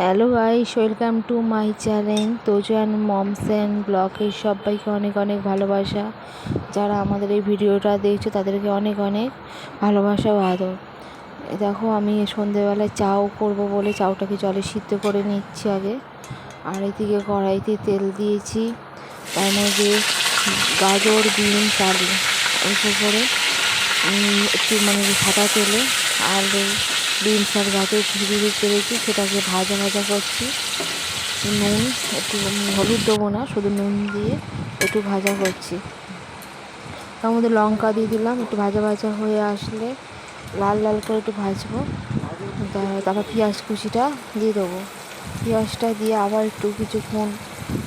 Hello guys, welcome to my channel Tojo and moms and ব্লগের সবাইকে অনেক অনেক ভালোবাসা। যারা আমাদের এই ভিডিওটা দেখছো তাদেরকে অনেক অনেক ভালোবাসা ও আদর। দেখো, আমি সন্ধেবেলায় চাও করব বলে চাউটাকে জলে সিদ্ধ করে নিচ্ছি আগে। আর এদিকে কড়াইতে তেল দিয়েছি, তার মধ্যে গাজর, বিনস, আলু অল্প করে একটু সাদা তেলে আলু, বিনস আর গাজর ভিজিয়ে পেরেছি, সেটাকে ভাজা ভাজা করছি। নুন একটু, হলুদ দেবো না, শুধু নুন দিয়ে একটু ভাজা করছি। তার মধ্যে লঙ্কা দিয়ে দিলাম, একটু ভাজা ভাজা হয়ে আসলে লাল লাল করে একটু ভাজবো। তারপর পেঁয়াজ কুচিটা দিয়ে দেবো। পেঁয়াজটা দিয়ে আবার একটু কিছুক্ষণ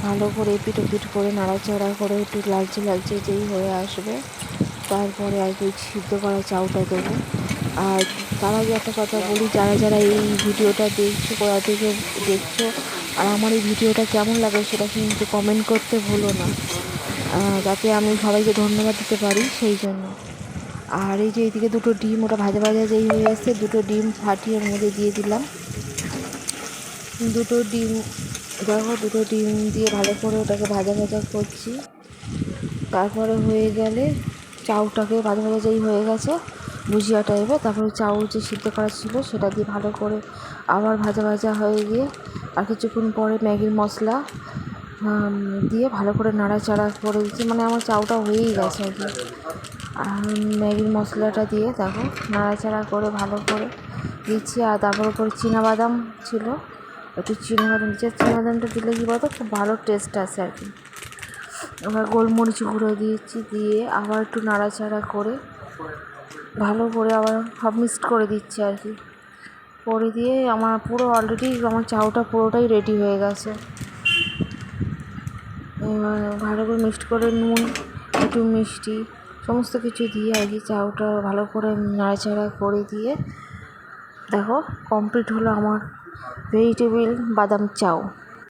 ভালো করে এপিট ওপিট করে নাড়াচাড়া করে একটু লালচে লালচে যেই হয়ে আসবে, তারপরে আর কি সিদ্ধ করা চাউটা দেবো। আর তার আগে একটা কথা বলি, যারা যারা এই ভিডিওটা দেখছো, কোথা থেকে দেখছো আর আমার এই ভিডিওটা কেমন লাগে সেটা কিন্তু কমেন্ট করতে ভুলো না, যাতে আমি সবাইকে ধন্যবাদ দিতে পারি সেই জন্য। আর এই যে এইদিকে দুটো ডিম, ওটা ভাজা ভাজা যেই হয়ে এসছে, দুটো ডিম ফাটিয়ে ওর মধ্যে দিয়ে দিলাম। দুটো ডিম দেখো, দুটো ডিম দিয়ে ভালো করে ওটাকে ভাজা ভাজা করছি। তারপরে হয়ে গেলে চাউটাকে ভাজা ভাজা যেই হয়ে গেছে ভুজিয়া টাইপের, তারপরে চাউ যে সিদ্ধ করা ছিল সেটা দিয়ে ভালো করে আবার ভাজা ভাজা হয়ে গিয়ে আর কিছুক্ষণ পরে ম্যাগির মশলা দিয়ে ভালো করে নাড়াচাড়া করে দিচ্ছি। আমার চাউটা হয়েই গেছে আর কি। আর ম্যাগির মশলাটা দিয়ে দেখো নাড়াচাড়া করে ভালো করে দিচ্ছি। আর তারপর উপরে চিনাবাদাম ছিল, একটু চিনাবাদাম দিচ্ছি। চিনাবাদামটা দিলে কী বলতো, খুব ভালো টেস্ট আসে আর কি। আবার গোলমরিচ গুঁড়ো দিয়েছি, দিয়ে আবার একটু নাড়াচাড়া করে ভালো করে আবার সব মিক্সড করে দিচ্ছি আর কি। করে দিয়ে আমার পুরো অলরেডি আমার চাউটা পুরোটাই রেডি হয়ে গেছে। ভালো করে মিক্সড করে নুন, একটু মিষ্টি সমস্ত কিছু দিয়ে আর কি চাউটা ভালো করে নাড়াচাড়া করে দিয়ে দেখো কমপ্লিট হলো আমার ভেজিটেবিল বাদাম চাউ।